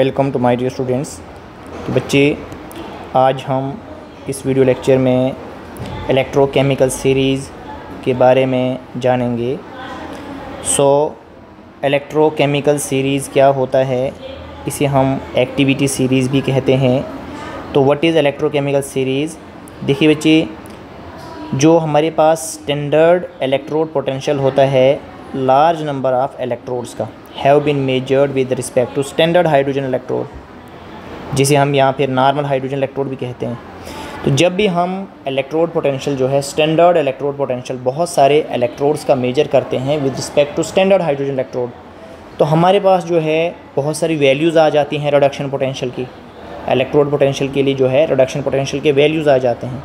Welcome to my dear students. तो बच्चे, आज हम इस वीडियो लेक्चर में इलेक्ट्रोकेमिकल सीरीज़ के बारे में जानेंगे। इलेक्ट्रोकेमिकल सीरीज़ क्या होता है, इसे हम एक्टिविटी सीरीज़ भी कहते हैं। तो व्हाट इज़ इलेक्ट्रोकेमिकल सीरीज़? देखिए बच्चे, जो हमारे पास स्टैंडर्ड इलेक्ट्रोड पोटेंशियल होता है लार्ज नंबर ऑफ़ इलेक्ट्रोड्स का have been measured with respect to standard hydrogen electrode, जिसे हम यहाँ फिर नॉर्मल हाइड्रोजन इलेक्ट्रोड भी कहते हैं। तो जब भी हम इलेक्ट्रोड पोटेंशियल जो है स्टैंडर्ड इलेक्ट्रोड पोटेंशियल बहुत सारे इलेक्ट्रोड्स का मेजर करते हैं with respect to standard hydrogen electrode, तो हमारे पास जो है बहुत सारी वैल्यूज़ आ जाती हैं रिडक्शन पोटेंशियल की। इलेक्ट्रोड पोटेंशियल के लिए जो है रिडक्शन पोटेंशियल के वैल्यूज़ आ जाते हैं,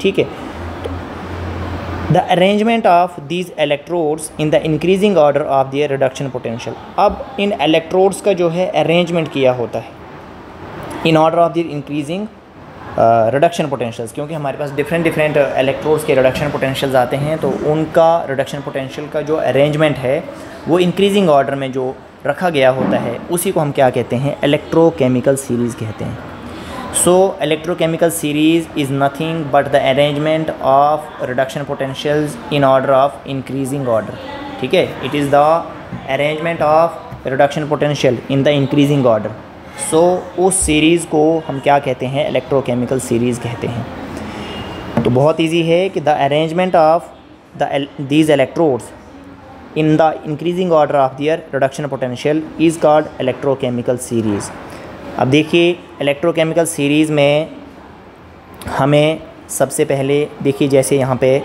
ठीक है। The arrangement of these electrodes in the increasing order of their reduction potential. अब इन इलेक्ट्रोड्स का जो है अरेंजमेंट किया होता है in order of their increasing reduction potentials, क्योंकि हमारे पास डिफरेंट इलेक्ट्रोड्स के रिडक्शन पोटेंशियल्स आते हैं, तो उनका रिडक्शन पोटेंशियल का जो अरेंजमेंट है वो इंक्रीजिंग ऑर्डर में जो रखा गया होता है उसी को हम क्या कहते हैं, इलेक्ट्रोकेमिकल सीरीज़ कहते हैं। Electrochemical series is nothing but the arrangement of reduction potentials in order of increasing order, ठीक है। It is the arrangement of reduction potential in the increasing order. उस सीरीज़ को हम क्या कहते हैं, इलेक्ट्रोकेमिकल सीरीज़ कहते हैं। तो बहुत ईजी है कि the arrangement of these electrodes in the increasing order of their reduction potential is called electrochemical series. अब देखिए, इलेक्ट्रोकेमिकल सीरीज़ में हमें सबसे पहले देखिए, जैसे यहाँ पे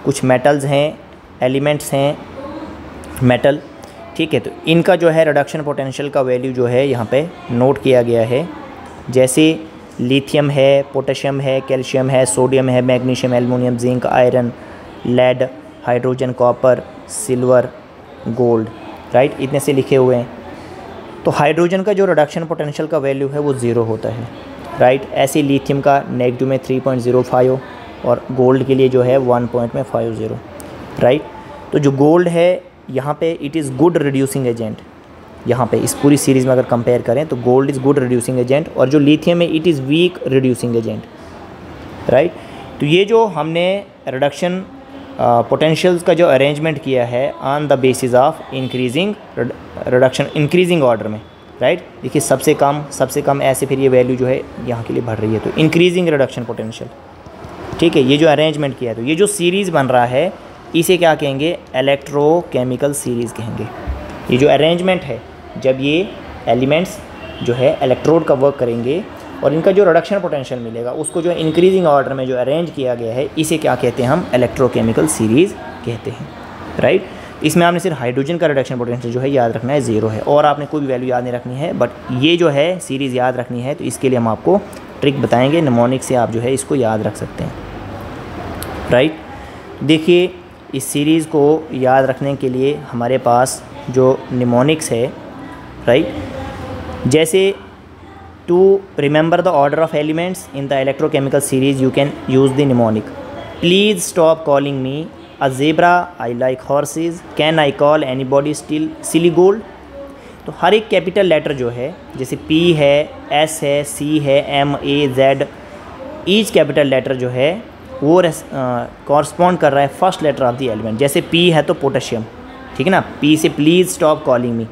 कुछ मेटल्स हैं, एलिमेंट्स हैं मेटल, ठीक है। तो इनका जो है रिडक्शन पोटेंशियल का वैल्यू जो है यहाँ पे नोट किया गया है। जैसे लिथियम है, पोटेशियम है, कैल्शियम है, सोडियम है, magnesium, aluminium, zinc, iron, lead, hydrogen, copper, silver, gold, right, इतने से लिखे हुए हैं। तो हाइड्रोजन का जो रिडक्शन पोटेंशियल का वैल्यू है वो 0 होता है, राइट। ऐसे लिथियम का नेगेटिव में 3.05 और गोल्ड के लिए जो है 1.50, राइट। तो जो गोल्ड है यहाँ पे it is good reducing agent. यहाँ पे इस पूरी सीरीज़ में अगर कंपेयर करें तो gold is good reducing agent, और जो लिथियम है it is week reducing agent, right. तो ये जो हमने रिडक्शन पोटेंशियल्स का जो अरेंजमेंट किया है on the basis of increasing reduction increasing order में, राइट। देखिए सबसे कम ऐसे फिर ये वैल्यू जो है यहाँ के लिए बढ़ रही है, तो इंक्रीजिंग रिडक्शन पोटेंशियल, ठीक है। ये जो अरेंजमेंट किया है, तो ये जो सीरीज़ बन रहा है इसे क्या कहेंगे, इलेक्ट्रोकेमिकल सीरीज़ कहेंगे। ये जो अरेंजमेंट है, जब ये एलिमेंट्स जो है इलेक्ट्रोड का वर्क करेंगे और इनका जो रिडक्शन पोटेंशियल मिलेगा उसको जो इंक्रीजिंग ऑर्डर में जो अरेंज किया गया है, इसे क्या कहते हैं, हम इलेक्ट्रोकेमिकल सीरीज़ कहते हैं, राइट। इसमें आपने सिर्फ हाइड्रोजन का रिडक्शन पोटेंशियल जो है याद रखना है 0 है, और आपने कोई भी वैल्यू याद नहीं रखनी है, बट ये जो है सीरीज़ याद रखनी है। तो इसके लिए हम आपको ट्रिक बताएंगे, निमोनिक से आप जो है इसको याद रख सकते हैं, राइट। देखिए, इस सीरीज़ को याद रखने के लिए हमारे पास जो निमोनिक्स है, राइट, जैसे to remember the order of elements in the electrochemical series you can use the mnemonic. Please stop calling me a zebra, I like horses, can I call anybody still silly gold. तो हर एक capital letter जो है, जैसे P है, S है, C है, M, A, Z, each capital letter जो है वो कॉरस्पॉन्ड कर रहा है first letter of the element. जैसे P है तो पोटेशियम, ठीक है ना। P से please stop calling me,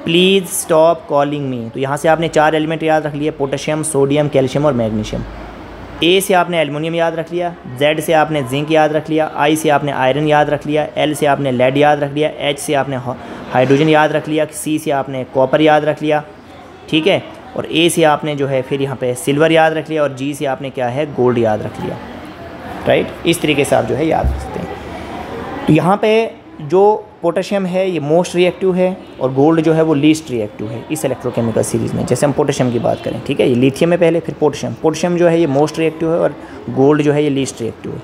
please stop calling मी। तो यहाँ से आपने 4 एलिमेंट याद रख लिए, पोटेशियम, सोडियम, कैल्शियम और मैग्नीशियम। A से आपने एल्युमिनियम याद रख लिया, Z से आपने जिंक याद रख लिया, I से आपने आयरन याद रख लिया, L से आपने लेड याद रख लिया, H से आपने हाइड्रोजन याद रख लिया, C से आपने कॉपर याद रख लिया, ठीक है। और A से आपने जो है फिर यहाँ पे सिल्वर याद रख लिया, और G से आपने क्या है, गोल्ड याद रख लिया, राइट। इस तरीके से आप जो है याद रख सकते हैं। तो यहाँ पे जो पोटेशियम है ये मोस्ट रिएक्टिव है, और गोल्ड जो है वो लीस्ट रिएक्टिव है इस इलेक्ट्रोकेमिकल सीरीज़ में। जैसे हम पोटेशियम की बात करें, ठीक है, ये लिथियम है पहले, फिर पोटेशियम जो है ये मोस्ट रिएक्टिव है, और गोल्ड जो है ये लीस्ट रिएक्टिव है,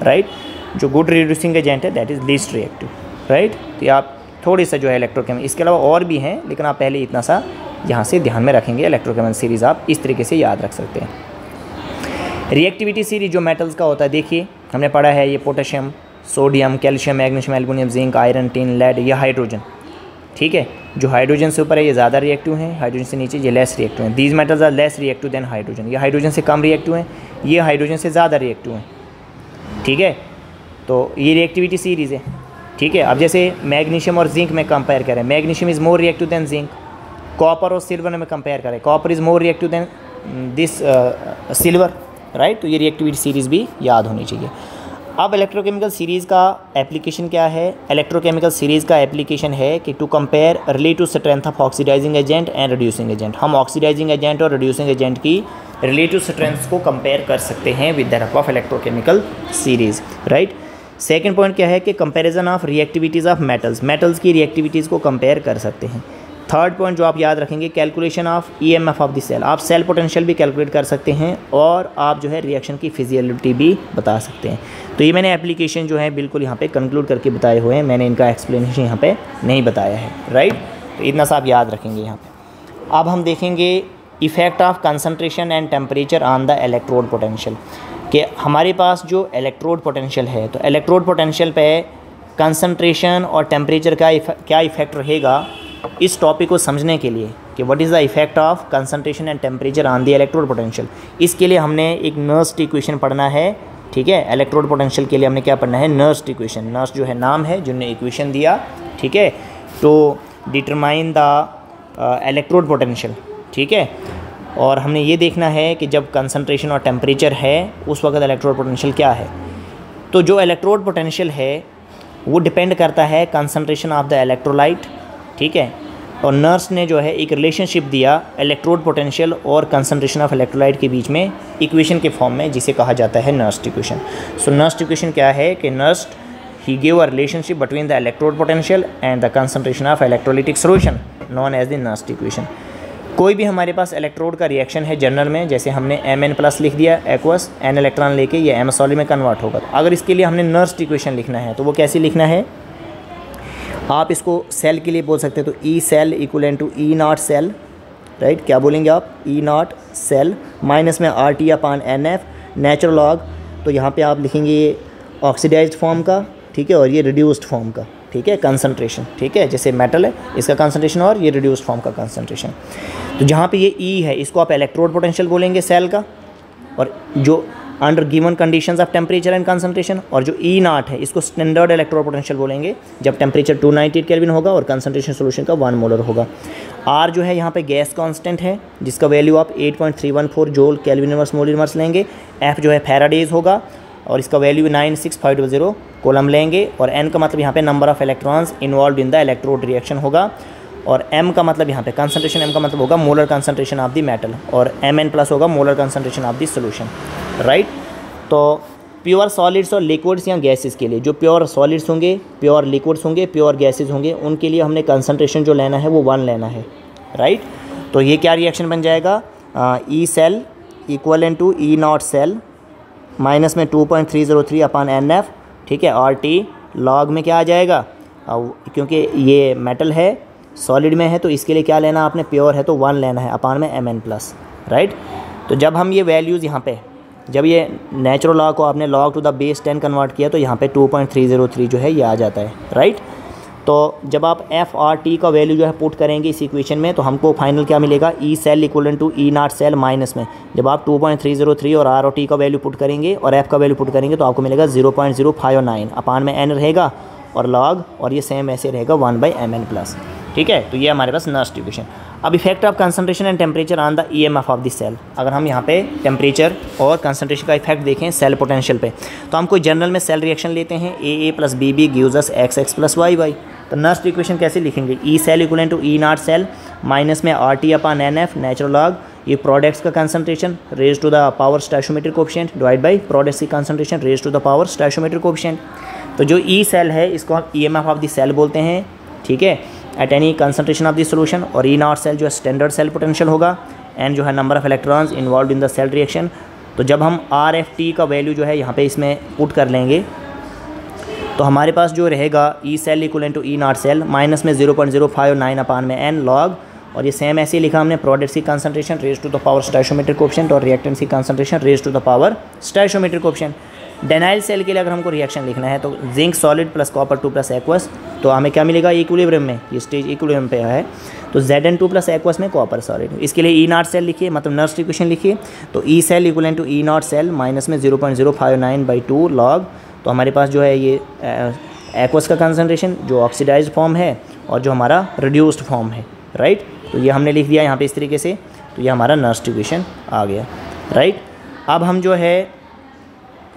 राइट। जो गुड रिड्यूसिंग एजेंट है that is least reactive, right. तो आप थोड़ी सा जो है इलेक्ट्रोकेमिकल, इसके अलावा और भी हैं, लेकिन आप पहले इतना सा यहाँ से ध्यान में रखेंगे। इलेक्ट्रोकेमिकल सीरीज़ आप इस तरीके से याद रख सकते हैं। रिएक्टिविटी सीरीज जो मेटल्स का होता है, देखिए हमने पढ़ा है ये potassium, sodium, calcium, magnesium, aluminium, zinc, iron, tin, lead, या हाइड्रोजन, ठीक है। जो हाइड्रोजन से ऊपर है ये ज़्यादा रिएक्टिव हैं, हाइड्रोजन से नीचे ये लेस रिएक्टिव हैं। These metals are less reactive than hydrogen, ये हाइड्रोजन से कम रिएक्टिव हैं, ये हाइड्रोजन से ज़्यादा रिएक्टिव हैं। ठीक है, तो ये रिएक्टिविटी सीरीज़ है। ठीक है, अब जैसे मैग्नीशियम और जिंक में कंपेयर करें, magnesium is more reactive than zinc. Copper और सिल्वर में कंपेयर करें, copper is more reactive than this silver, right. तो ये रिएक्टिविटी सीरीज़ भी याद होनी चाहिए। अब इलेक्ट्रोकेमिकल सीरीज़ का एप्लीकेशन क्या है? इलेक्ट्रोकेमिकल सीरीज़ का एप्लीकेशन है कि to compare relative strength of oxidising agent and reducing agent. हम ऑक्सीडाइजिंग एजेंट और रिड्यूसिंग एजेंट की रिलेटिव स्ट्रेंथ्स को कंपेयर कर सकते हैं with the help of electrochemical series, right. Second point क्या है कि comparison of reactivities of metals, metals की रिएक्टिविटीज़ को कंपेयर कर सकते हैं। थर्ड पॉइंट जो आप याद रखेंगे, calculation of EMF of the cell. आप सेल पोटेंशियल भी कैलकुलेट कर सकते हैं और आप जो है रिएक्शन की फिजिबिलिटी भी बता सकते हैं। तो ये मैंने एप्लीकेशन जो है बिल्कुल यहाँ पे कंक्लूड करके बताए हुए हैं, मैंने इनका एक्सप्लेनेशन यहाँ पे नहीं बताया है, राइट। तो इतना सा आप याद रखेंगे यहाँ पे। अब हम देखेंगे effect of concentration and temperature on the electrode potential, कि हमारे पास जो इलेक्ट्रोड पोटेंशियल है, तो इलेक्ट्रोड पोटेंशियल पे कंसनट्रेशन और टेम्परेचर का क्या इफ़ेक्ट रहेगा, इस टॉपिक को समझने के लिए कि what is the effect of concentration and temperature on the electrode potential, इसके लिए हमने एक नर्स्ट इक्वेशन पढ़ना है। ठीक है, इलेक्ट्रोड पोटेंशियल के लिए हमने क्या पढ़ना है? Nernst equation. नर्स्ट जो है नाम है जिन्होंने इक्वेशन दिया, ठीक है, तो डिटरमाइन द इलेक्ट्रोड पोटेंशियल। ठीक है, और हमने ये देखना है कि जब कंसंट्रेशन और टेम्परेचर है उस वक्त इलेक्ट्रोड पोटेंशियल क्या है। तो जो इलेक्ट्रोड पोटेंशियल है वो डिपेंड करता है कंसंट्रेशन ऑफ द इलेक्ट्रोलाइट। ठीक है, और नर्स ने जो है एक रिलेशनशिप दिया इलेक्ट्रोड पोटेंशियल और कंसंट्रेशन ऑफ इलेक्ट्रोलाइट के बीच में इक्वेशन के फॉर्म में, जिसे कहा जाता है Nernst equation. So Nernst equation क्या है कि नर्स्ट ही give a relationship between the electrode potential and the concentration of electrolytic solution known as the Nernst equation. कोई भी हमारे पास इलेक्ट्रोड का रिएक्शन है जनरल में, जैसे हमने Mn+ लिख दिया एक्वस, n इलेक्ट्रॉन लेके ये M सॉलिड में कन्वर्ट होगा। तो अगर इसके लिए हमने नर्स्ट इक्वेशन लिखना है तो वो कैसे लिखना है? आप इसको सेल के लिए बोल सकते हैं, तो E cell equal to E not cell, right. क्या बोलेंगे आप? ई नॉट सेल माइनस में RT/NF नेचुरल लॉग। तो यहाँ पे आप लिखेंगे ये ऑक्सीडाइज्ड फॉर्म का, ठीक है, और ये रिड्यूस्ड फॉर्म का, ठीक है, कंसंट्रेशन। ठीक है, जैसे मेटल है इसका कंसंट्रेशन और ये रिड्यूस्ड फॉर्म का कंसंट्रेशन। तो जहाँ पे ये ई है इसको आप इलेक्ट्रोड पोटेंशियल बोलेंगे सेल का, और जो under given conditions of temperature and concentration, और जो ई नॉट है इसको स्टैंडर्ड इलेक्ट्रोड पोटेंशियल बोलेंगे जब टेम्परेचर 298 केल्विन होगा और कंसंट्रेशन सॉल्यूशन का 1 मोलर होगा। आर जो है यहाँ पे गैस कांस्टेंट है जिसका वैल्यू आप 8.314 joule kelvin inverse mole inverse लेंगे। एफ जो है फैराडेज होगा और इसका वैल्यू 96500 कोलम लेंगे, और एन का मतलब यहाँ पे number of electrons involve in the electrode reaction होगा, और एम का मतलब यहाँ पे कंसंट्रेशन, एम का मतलब होगा molar concentration of the metal, और Mn+ होगा molar concentration of the solution, right. तो प्योर सॉलिड्स और लिक्विड्स या गैसेस के लिए, जो प्योर सॉलिड्स होंगे, प्योर लिक्विड्स होंगे, प्योर गैसेस होंगे, उनके लिए हमने कंसंट्रेशन जो लेना है वो 1 लेना है, राइट। तो ये क्या रिएक्शन बन जाएगा? E cell equal to E not cell minus में 2.303/NF, ठीक है, RT लॉग में क्या आ जाएगा? क्योंकि ये मेटल है, सॉलिड में है, तो इसके लिए क्या लेना आपने? प्योर है तो 1 लेना है अपान में Mn+, राइट। तो जब हम ये वैल्यूज़ यहाँ पे, जब ये नेचुरल लॉग को आपने log to the base 10 convert किया तो यहाँ पे 2.303 जो है ये आ जाता है, राइट। तो जब आप FRT का वैल्यू जो है पुट करेंगे इस इक्वेशन में तो हमको फाइनल क्या मिलेगा? E cell equal to E not cell minus में जब आप 2.303 और ROT का वैल्यू पुट करेंगे और F का वैल्यू पुट करेंगे तो आपको मिलेगा 0.059 अपान में N रहेगा और लॉग, और ये सेम ऐसे रहेगा 1/Mn+, ठीक है। तो ये हमारे पास नर्स्ट इक्वेशन। अब effect of concentration and temperature on the EMF of the cell. अगर हम यहाँ पे टेम्परेचर और कंसंट्रेशन का इफेक्ट देखें सेल पोटेंशियल पे, तो हम कोई जनरल में सेल रिएक्शन लेते हैं, AA + BB gives us XX + YY। तो नर्स्ट इक्वेशन कैसे लिखेंगे? E cell equal to E not cell minus में RT/NF नेचुरल लॉग, ये प्रोडक्ट्स का concentration raise to the power stoichiometric coefficient divide by products की concentration raise to the power stoichiometric coefficient. तो जो E cell है इसको हम EMF of the cell बोलते हैं, ठीक है, at any concentration of the solution. और ई नॉट सेल जो है स्टैंडर्ड सेल पोटेंशियल होगा, एंड जो है number of electrons involve in the cell reaction. तो जब हम RFT का वैल्यू जो है यहाँ पे इसमें पुट कर लेंगे तो हमारे पास जो रहेगा E cell equal to E not cell minus में 0.059 अपान में N लॉग, और ये सेम ऐसे ही लिखा हमने, प्रोडक्ट्स की concentration raise to the power stoichiometric coefficient और रिएक्टेंट्स की concentration raise to the power stoichiometric coefficient. Daniell cell के लिए अगर हमको रिएक्शन लिखना है तो zinc solid plus copper 2 plus aqueous, तो हमें क्या मिलेगा इक्विलिब्रियम में, ये स्टेज इक्विलिब्रियम पे है, तो Zn2 प्लस एक्वस में कॉपर सॉलिड। इसके लिए E0 सेल लिखिए, मतलब नर्स्ट इक्वेशन लिखिए, तो E cell equivalent to E0 cell minus में 0.059/2 लॉग, तो हमारे पास जो है ये एक्वस का कंसनट्रेशन जो ऑक्सीडाइज्ड फॉर्म है और जो हमारा रिड्यूस्ड फॉर्म है, राइट। तो ये हमने लिख दिया यहाँ पे इस तरीके से, तो ये हमारा नर्स्ट इक्वेशन आ गया, राइट। अब हम जो है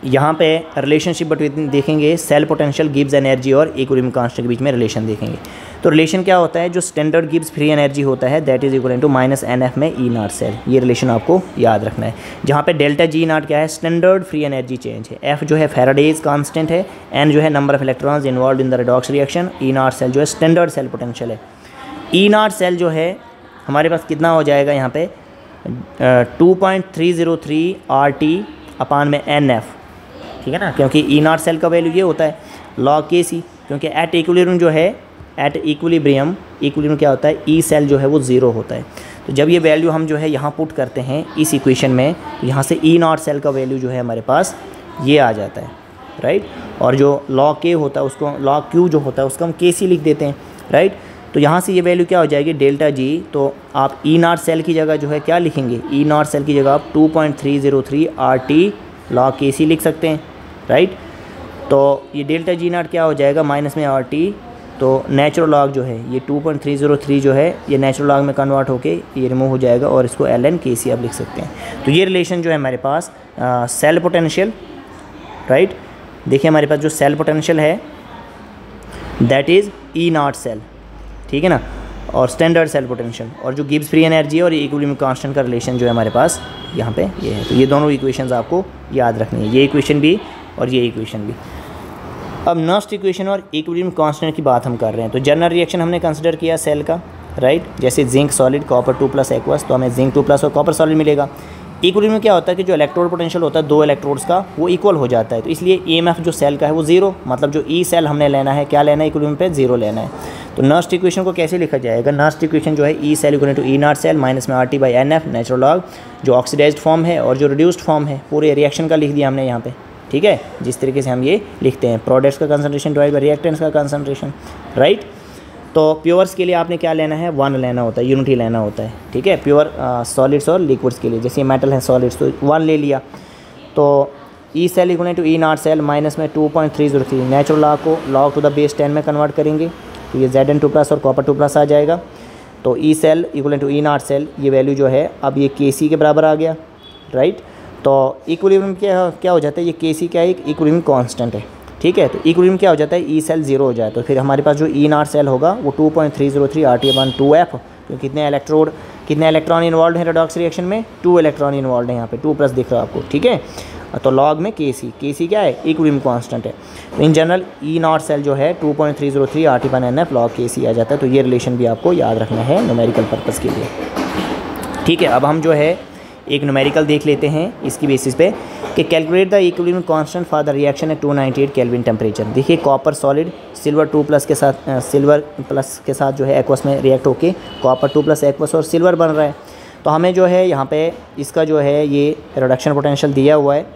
यहाँ पे रिलेशनशिप बिटवीन देखेंगे, सेल पोटेंशियल गिब्स एनर्जी और इक्विलिब्रियम कांस्टेंट के बीच में रिलेशन देखेंगे। तो रिलेशन क्या होता है, जो स्टैंडर्ड गिब्स फ्री एनर्जी होता है that is equal to -NF में E0 सेल, ये रिलेशन आपको याद रखना है। जहाँ पे डेल्टा G0 क्या है, स्टैंडर्ड फ्री एनर्जी चेंज है, F जो है फैराडेज कांस्टेंट है, N जो है number of electrons involve in the redox reaction, E0 cell जो है स्टैंडर्ड सेल पोटेंशियल है। E0 सेल जो है हमारे पास कितना हो जाएगा यहाँ पे 2.303 RT अपान में NF, ठीक है ना, क्योंकि E0 सेल का वैल्यू ये होता है log Kc, क्योंकि एट इक्विलिब्रियम जो है, एट इक्विलिब्रियम क्या होता है, E सेल जो है वो 0 होता है। तो जब ये वैल्यू हम जो है यहाँ पुट करते हैं इस इक्वेशन में, तो यहाँ से E0 सेल का वैल्यू जो है हमारे पास ये आ जाता है, राइट। और जो log K होता है उसको log Q जो होता है उसको हम Kc लिख देते हैं, राइट। तो यहाँ से ये वैल्यू क्या हो जाएगी डेल्टा G, तो आप E0 सेल की जगह जो है क्या लिखेंगे, E0 सेल की जगह आप 2.303 RT log Kc लिख सकते हैं, राइट। तो ये डेल्टा G0 क्या हो जाएगा माइनस में RT, तो नेचुरल लॉग जो है ये 2.303 जो है ये नेचुरल लॉग में कन्वर्ट होके ये रिमूव हो जाएगा और इसको ln Kc आप लिख सकते हैं। तो ये रिलेशन जो है हमारे पास सेल पोटेंशियल, राइट, देखिए हमारे पास जो सेल पोटेंशियल है दैट इज़ E0 सेल, ठीक है ना, और स्टैंडर्ड सेल पोटेंशियल और जो गिब्स फ्री एनर्जी और इक्विलिब्रियम कांस्टेंट का रिलेशन जो है हमारे पास यहाँ पे ये है। तो ये दोनों इक्वेशंस आपको याद रखनी है, ये इक्वेशन भी और ये इक्वेशन भी। अब नर्स्ट इक्वेशन और इक्विलिब्रियम कांस्टेंट की बात हम कर रहे हैं, तो जनरल रिएक्शन हमने कंसिडर किया सेल का, राइट, जैसे zinc solid copper 2 plus aqueous, तो हमें जिंक 2 प्लस और कॉपर सॉलिड मिलेगा। इक्विलिब्रियम में क्या होता है कि जो इलेक्ट्रोड पोटेंशियल होता है 2 इलेक्ट्रोड्स का वो इक्वल हो जाता है, तो इसलिए EMF जो सेल का है वो 0, मतलब जो E सेल हमने लेना है क्या लेना है इक्विलिब्रियम पे 0 लेना है। तो नर्स्ट इक्वेशन को कैसे लिखा जाएगा, नर्स्ट इक्वेशन जो है E cell equal to E0 cell minus में RT/NF नेचुरल लॉग, जो ऑक्सीडाइज्ड फॉर्म है और जो रिड्यूस्ड फॉर्म है पूरे रिएक्शन का लिख दिया हमने यहाँ पे, ठीक है, जिस तरीके से हम ये लिखते हैं प्रोडक्ट्स का कंसंट्रेशन डिवाइड बाय रिएक्टेंट्स का कंसंट्रेशन, राइट। तो प्योर्स के लिए आपने क्या लेना है 1 लेना होता है, यूनिटी लेना होता है, ठीक है, प्योर सॉलिड्स और लिक्विड्स के लिए, जैसे मेटल है सॉलिड्स तो 1 ले लिया। तो E cell equal to E0 cell minus में 2.303 नेचुरल लॉग को log टू द बेस 10 में कन्वर्ट करेंगे, तो ये Zn2 प्लस और कॉपर 2 प्लस आ जाएगा। तो E cell equal to E0 cell ये वैल्यू जो है अब ये Kc के बराबर आ गया, राइट। तो इक्विलिब्रियम क्या हो जाता है, ये Kc क्या है, एक इक्विलिब्रियम कांस्टेंट है, ठीक है। तो इक्विलिब्रियम क्या हो जाता है, E सेल 0 हो जाए, तो फिर हमारे पास जो E0 सेल होगा वो 2.303 RT/2F, तो कितने इलेक्ट्रॉन इन्वॉल्व है रेडॉक्स रिएक्शन में, 2 इलेक्ट्रॉन इन्वॉल्व है यहाँ पे, 2 प्लस दिख रहा है आपको, ठीक है। तो लॉग में Kc क्या है, इक्विलिब्रियम कांस्टेंट है। तो इन जनरल E0 सेल जो है 2.303 RT/NF log Kc आ जाता है। तो ये रिलेशन भी आपको याद रखना है न्यूमेरिकल पर्पज़ के लिए, ठीक है। अब हम जो है एक न्यूमेरिकल देख लेते हैं इसकी बेसिस पे कि calculate the equilibrium constant for the reaction at 298 kelvin temperature. देखिए कॉपर सॉलिड सिल्वर 2 प्लस के साथ सिल्वर प्लस के साथ जो है एक्वस में रिएक्ट होके कॉपर 2 प्लस एक्वस और सिल्वर बन रहा है। तो हमें जो है यहाँ पे इसका जो है ये रिडक्शन पोटेंशियल दिया हुआ है,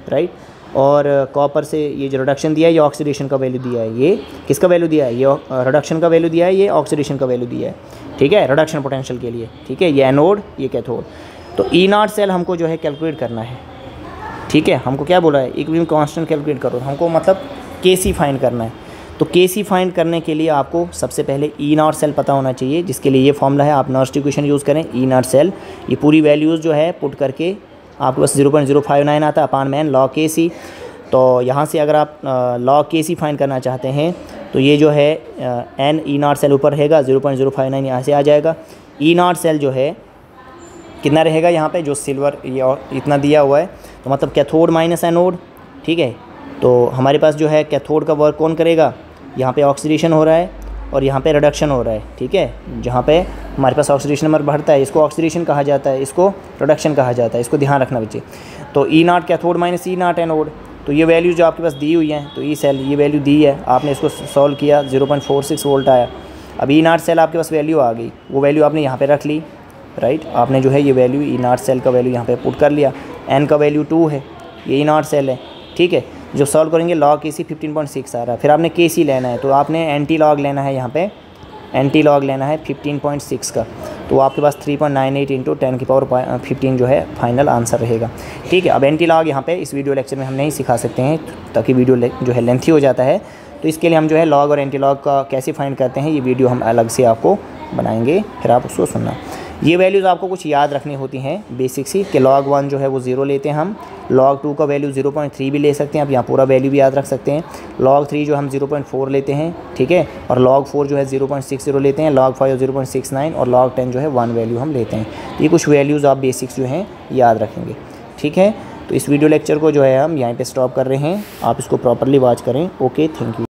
राइट, और कॉपर से ये जो रिडक्शन दिया है ये ऑक्सीडेशन का वैल्यू दिया है, ये किसका वैल्यू दिया है, ये रिडक्शन का वैल्यू दिया है, ये ऑक्सीडेशन का वैल्यू दिया है, ठीक है, रिडक्शन पोटेंशियल के लिए, ठीक है, ये एनोड ये कैथोड। तो E0 सेल हमको जो है कैलकुलेट करना है, ठीक है, हमको क्या बोला है इक्विलिब्रियम कांस्टेंट कैलकुलेट करो, हमको मतलब Kc फाइंड करना है। तो Kc फाइंड करने के लिए आपको सबसे पहले E0 सेल पता होना चाहिए, जिसके लिए ये फॉर्मूला है, आप नर्स्ट इक्वेशन यूज़ करें E0 सेल, ये पूरी वैल्यूज़ जो है पुट करके आपके पास 0.059 आता है अपान में log Kc। तो यहाँ से अगर आप log Kc फाइंड करना चाहते हैं तो ये जो है n E0 सेल ऊपर रहेगा, 0.059 यहाँ से आ जाएगा। E0 सेल जो है कितना रहेगा यहाँ पे, जो सिल्वर ये और इतना दिया हुआ है, तो मतलब कैथोड माइनस एनोड, ठीक है। तो हमारे पास जो है कैथोड का वर्क कौन करेगा, यहाँ पे ऑक्सीडेशन हो रहा है और यहाँ पे रिडक्शन हो रहा है, ठीक है। जहाँ पे हमारे पास ऑक्सीडेशन नंबर बढ़ता है इसको ऑक्सीडेशन कहा जाता है, इसको रिडक्शन कहा जाता है, इसको ध्यान रखना बच्चे। तो E0 cathode minus E0 anode, तो ये वैल्यू जो आपके पास दी हुई है, तो E सेल ये वैल्यू दी है, आपने इसको सॉल्व किया 0.46 वोल्ट आया। अब E0 सेल आपके पास वैल्यू आ गई, वो वैल्यू आपने यहाँ पे रख ली, राइट, आपने जो है ये वैल्यू E0 सेल का वैल्यू यहाँ पे पुट कर लिया, n का वैल्यू 2 है, ये E0 सेल है, ठीक है। जो सॉल्व करेंगे log KC 15.6 आ रहा है। फिर आपने KC लेना है तो आपने एंटी लॉग लेना है, यहाँ पे एंटी लॉग लेना है 15.6 का, तो आपके पास 3.98 इंटू 10⁻15 जो है फाइनल आंसर रहेगा। ठीक है, अब एंटी लॉग यहाँ पे इस वीडियो लेक्चर में हम नहीं सिखा सकते हैं ताकि वीडियो जो है लेंथी हो जाता है, तो इसके लिए हम जो है लॉग और एंटी लॉग का कैसे फाइंड करते हैं ये वीडियो हम अलग से आपको बनाएंगे, फिर आप उसको सुनना। ये वैल्यूज़ आपको कुछ याद रखनी होती हैं बेसिक सी, कि log 1 जो है वो 0 लेते हैं हम, log 2 का वैल्यू 0.3 भी ले सकते हैं, आप यहाँ पूरा वैल्यू भी याद रख सकते हैं। log 3 जो हम 0.4 लेते हैं, ठीक है, और log 4 जो है 0.60 लेते हैं, log 5 0.69 और log 10 जो है 1 वैल्यू हम लेते हैं। ये कुछ वैल्यूज़ आप बेसिक्स जो हैं याद रखेंगे। ठीक है, तो इस वीडियो लेक्चर को जो है हम यहीं पर स्टॉप कर रहे हैं, आप इसको प्रॉपरली वॉच करें। Okay, thank you.